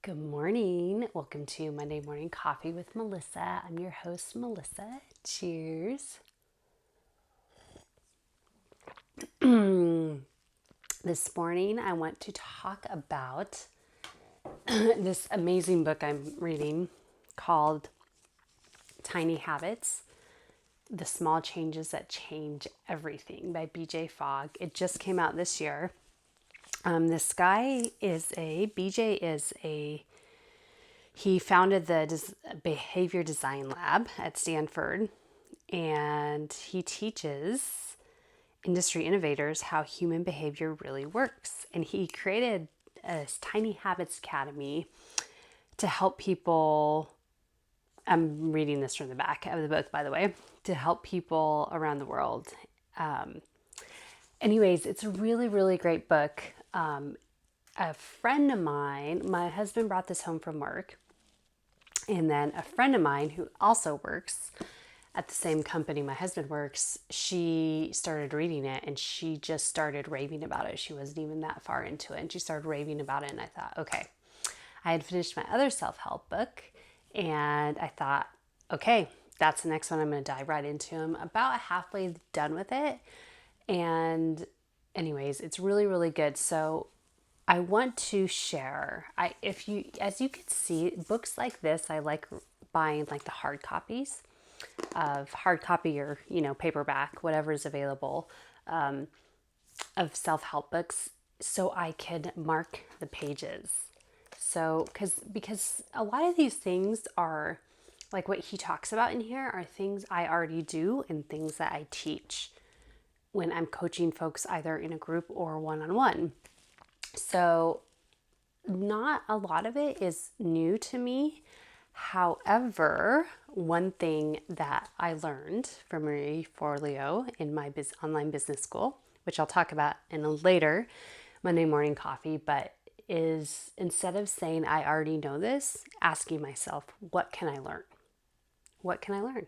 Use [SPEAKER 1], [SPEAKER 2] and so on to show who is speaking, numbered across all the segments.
[SPEAKER 1] Good morning. Welcome to Monday Morning Coffee with Melissa. I'm your host, Melissa. Cheers. This morning, I want to talk about this amazing book I'm reading called Tiny Habits: The Small Changes That Change Everything by BJ Fogg. It just came out this year. This guy he founded the behavior design lab at Stanford, and he teaches industry innovators how human behavior really works. And he created a Tiny Habits Academy to help people. I'm reading this from the back of the book, by the way, to help people around the world. Anyways, it's a really, really great book. A friend of mine, my husband brought this home from work. And then a friend of mine who also works at the same company my husband works, she started reading it and she just started raving about it. She wasn't even that far into it. And she started raving about it. And I thought, okay, I had finished my other self-help book. And I thought, okay, that's the next one. I'm going to dive right into. I'm about halfway done with it. And anyways, it's really, really good. So I want to share, as you can see, books like this, I like buying like the hard copies of hard copy or, paperback, whatever is available, of self-help books so I can mark the pages. So, because a lot of these things are like what he talks about in here are things I already do and things that I teach when I'm coaching folks either in a group or one-on-one. So not a lot of it is new to me. However, one thing that I learned from Marie Forleo in my online business school, which I'll talk about in a later Monday morning coffee, but is instead of saying I already know this, asking myself, what can I learn? What can I learn?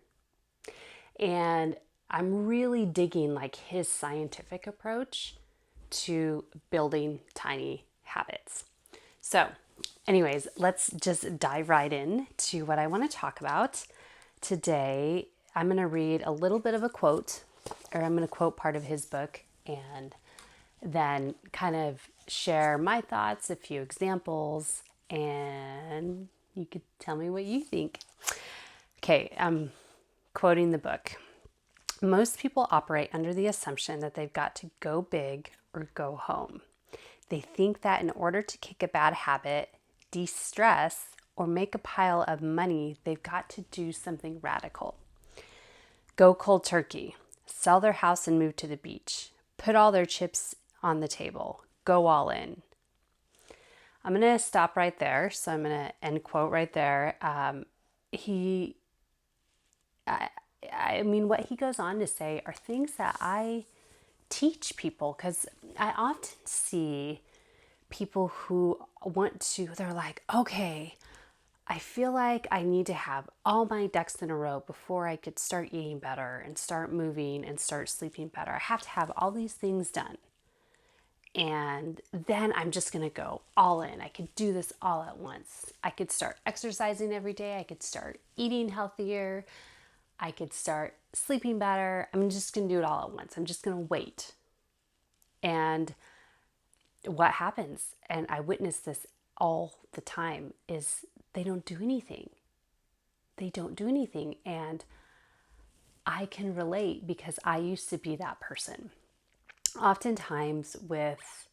[SPEAKER 1] And I'm really digging like his scientific approach to building tiny habits. So, anyways, let's just dive right in to what I want to talk about today. I'm going to read a little bit of a quote, or I'm going to quote part of his book, and then kind of share my thoughts, a few examples, and you could tell me what you think. Okay, I'm quoting the book. Most people operate under the assumption that they've got to go big or go home. They think that in order to kick a bad habit, de-stress, or make a pile of money, they've got to do something radical. Go cold turkey, sell their house and move to the beach, put all their chips on the table, go all in. I'm going to stop right there. So I'm going to end quote right there. What he goes on to say are things that I teach people, because I often see people who they're like, okay, I feel like I need to have all my ducks in a row before I could start eating better and start moving and start sleeping better. I have to have all these things done. And then I'm just going to go all in. I could do this all at once. I could start exercising every day. I could start eating healthier. I could start sleeping better. I'm just going to do it all at once. I'm just going to wait. And what happens, and I witness this all the time, is they don't do anything. They don't do anything. And I can relate because I used to be that person. Oftentimes with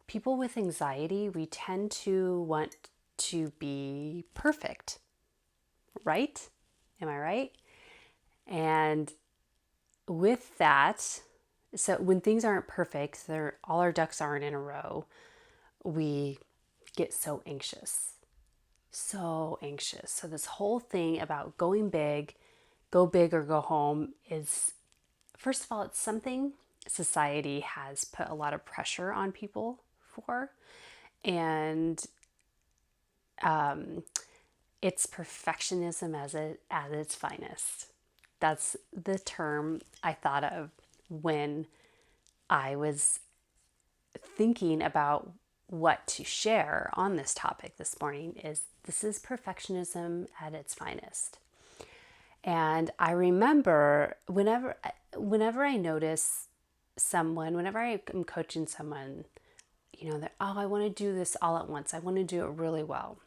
[SPEAKER 1] people with anxiety, we tend to want to be perfect, right? Am I right? And with that, so when things aren't perfect, all our ducks aren't in a row, we get so anxious. So anxious. So this whole thing about going big, go big or go home is, first of all, it's something society has put a lot of pressure on people for. And it's perfectionism at its finest. That's the term I thought of when I was thinking about what to share on this topic this morning is this is perfectionism at its finest. And I remember whenever I notice someone, whenever I am coaching someone, that, oh, I want to do this all at once. I want to do it really well.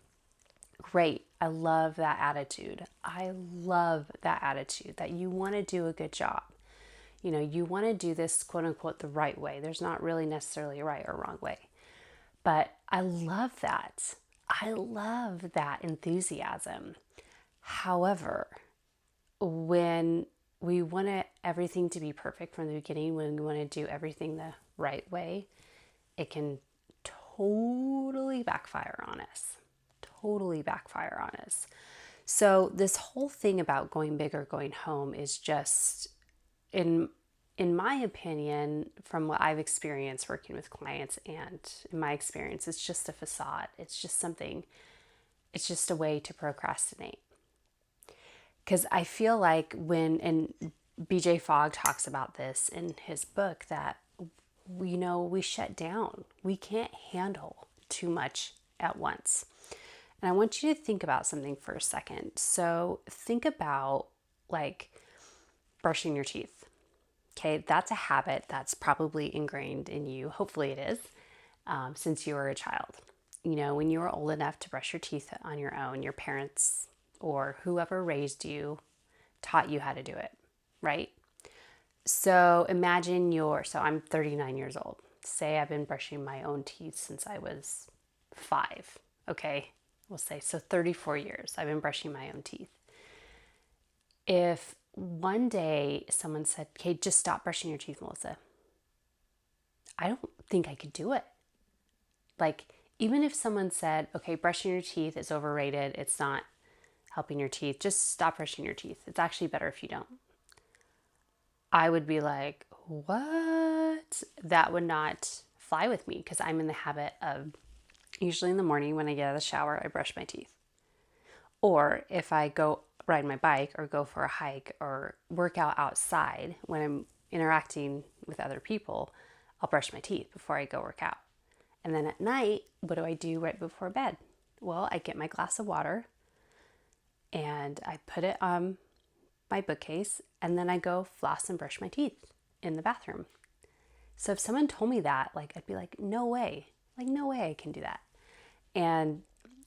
[SPEAKER 1] Great. I love that attitude. I love that attitude that you want to do a good job. You want to do this quote unquote the right way. There's not really necessarily a right or wrong way. But I love that. I love that enthusiasm. However, when we want everything to be perfect from the beginning, when we want to do everything the right way, it can totally backfire on us. Totally backfire on us. So this whole thing about going big or going home is just, in my opinion, from what I've experienced working with clients and in my experience, it's just a facade. It's just a way to procrastinate. Because I feel like and BJ Fogg talks about this in his book, that we shut down. We can't handle too much at once. And I want you to think about something for a second. So think about like brushing your teeth. Okay, that's a habit that's probably ingrained in you. Hopefully it is, since you were a child. When you were old enough to brush your teeth on your own, your parents or whoever raised you taught you how to do it, right? So so I'm 39 years old. Say I've been brushing my own teeth since I was 5, okay? We'll say, so 34 years I've been brushing my own teeth. If one day someone said, okay, just stop brushing your teeth, Melissa, I don't think I could do it. Like, even if someone said, okay, brushing your teeth is overrated, it's not helping your teeth, just stop brushing your teeth. It's actually better if you don't. I would be like, what? That would not fly with me, because I'm in the habit of, usually in the morning when I get out of the shower, I brush my teeth. Or if I go ride my bike or go for a hike or work out outside, when I'm interacting with other people, I'll brush my teeth before I go work out. And then at night, what do I do right before bed? Well, I get my glass of water and I put it on my bookcase, and then I go floss and brush my teeth in the bathroom. So if someone told me that, I'd be like, no way. No way I can do that. And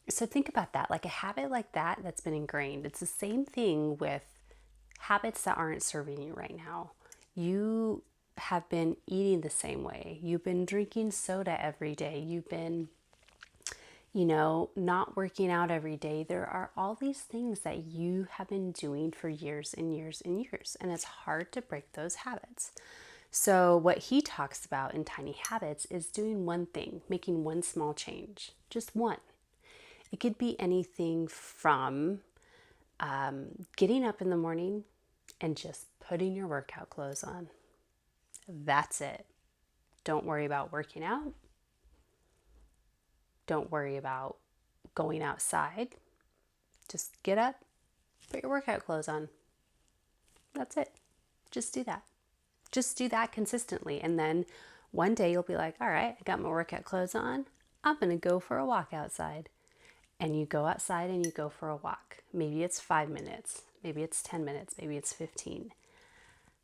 [SPEAKER 1] so think about that, like a habit like that that's been ingrained. It's the same thing with habits that aren't serving you right now. You have been eating the same way. You've been drinking soda every day. You've been not working out every day. There are all these things that you have been doing for years and years and years, and it's hard to break those habits. So what he talks about in Tiny Habits is doing one thing, making one small change, just one. It could be anything from getting up in the morning and just putting your workout clothes on. That's it. Don't worry about working out. Don't worry about going outside. Just get up, put your workout clothes on. That's it. Just do that. Just do that consistently. And then one day you'll be like, all right, I got my workout clothes on. I'm going to go for a walk outside. And you go outside and you go for a walk. Maybe it's 5 minutes. Maybe it's 10 minutes. Maybe it's 15.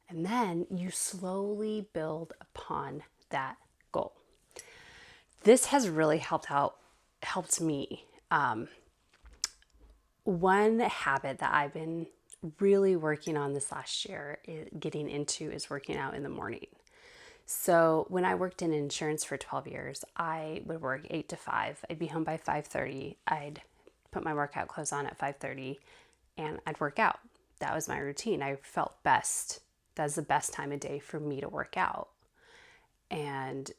[SPEAKER 1] And then you slowly build upon that goal. This has really helped me. One habit that I've been really working on this last year, getting into, is working out in the morning. So when I worked in insurance for 12 years, I would work 8 to 5. I'd be home by 5:30. I'd put my workout clothes on at 5:30 and I'd work out. That was my routine. I felt best. That's the best time of day for me to work out. And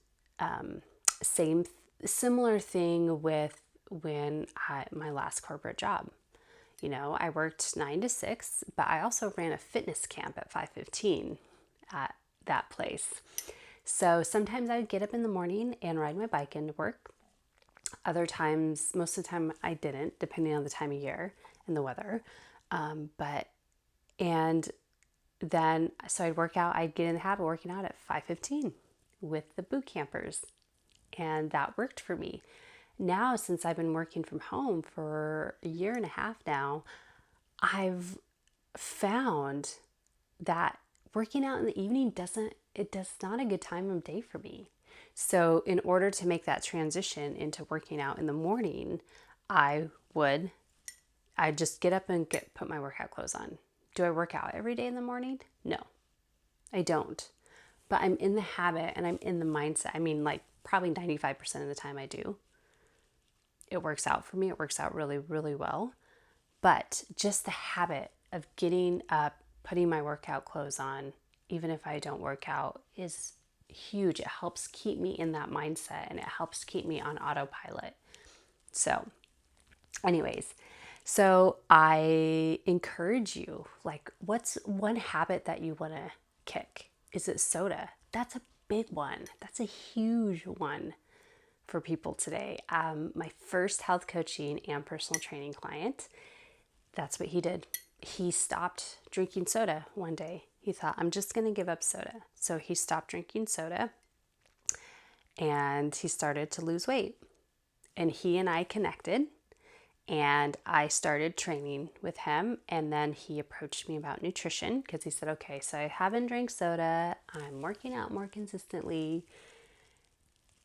[SPEAKER 1] similar thing with my last corporate job. I worked 9 to 6, but I also ran a fitness camp at 5:15 at that place. So sometimes I would get up in the morning and ride my bike into work. Other times, most of the time I didn't, depending on the time of year and the weather. So I'd work out, I'd get in the habit of working out at 5:15 with the boot campers. And that worked for me. Now, since I've been working from home for a year and a half now, I've found that working out in the evening does not a good time of day for me. So in order to make that transition into working out in the morning, I just get up and put my workout clothes on. Do I work out every day in the morning? No, I don't. But I'm in the habit and I'm in the mindset. I mean, like probably 95% of the time I do. It works out for me. It works out really, really well. But just the habit of getting up, putting my workout clothes on, even if I don't work out, is huge. It helps keep me in that mindset and it helps keep me on autopilot. So, anyways, so I encourage you, like, what's one habit that you want to kick? Is it soda? That's a big one. That's a huge one for people today. My first health coaching and personal training client, that's what he did. He stopped drinking soda one day. He thought, I'm just going to give up soda. So he stopped drinking soda and he started to lose weight. And he and I connected and I started training with him. And then he approached me about nutrition because he said, okay, so I haven't drank soda. I'm working out more consistently.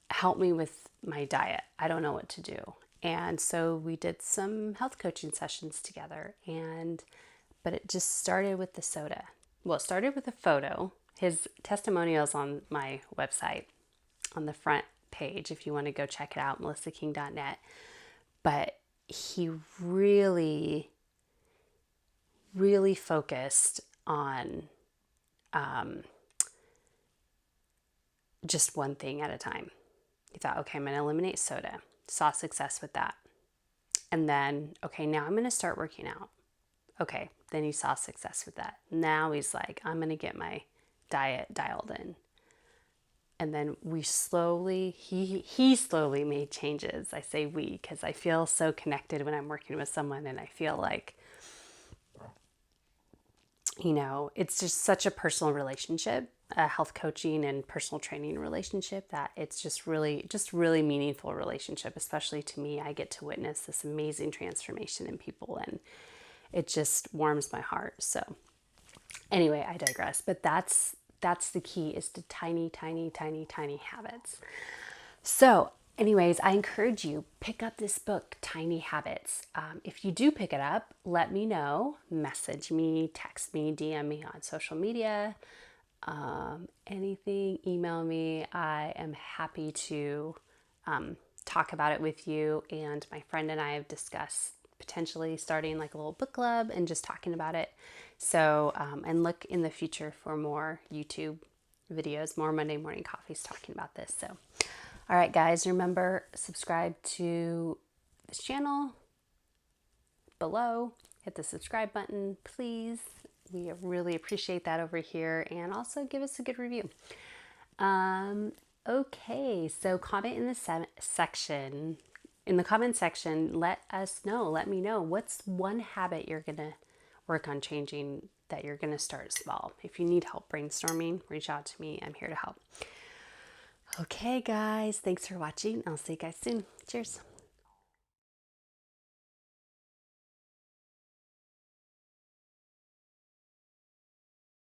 [SPEAKER 1] Help me with my diet. I don't know what to do. And so we did some health coaching sessions together, but it just started with the soda. Well, it started with a photo. His testimonial's on my website on the front page if you want to go check it out, melissaking.net. But he really, really focused on just one thing at a time. He thought, okay, I'm going to eliminate soda. Saw success with that. And then, okay, now I'm going to start working out. Okay, then he saw success with that. Now he's like, I'm going to get my diet dialed in. And then we slowly, he slowly made changes. I say we because I feel so connected when I'm working with someone and I feel like, it's just such a personal relationship, a health coaching and personal training relationship, that it's just really meaningful relationship, especially to me. I get to witness this amazing transformation in people and it just warms my heart. So anyway, I digress, but that's the key, is to tiny habits. So anyways, I encourage you, pick up this book, Tiny Habits. If you do pick it up, let me know. Message me, text me, DM me on social media, anything, email me. I am happy to talk about it with you. And my friend and I have discussed potentially starting like a little book club and just talking about it. So, and look in the future for more YouTube videos, more Monday Morning Coffees talking about this. So, all right, guys, remember, subscribe to this channel below. Hit the subscribe button, please. We really appreciate that over here. And also give us a good review. Okay, so comment in the section. In the comment section, let me know what's one habit you're going to work on changing, that you're going to start small. If you need help brainstorming, reach out to me. I'm here to help. Okay, guys, thanks for watching. I'll see you guys soon. Cheers.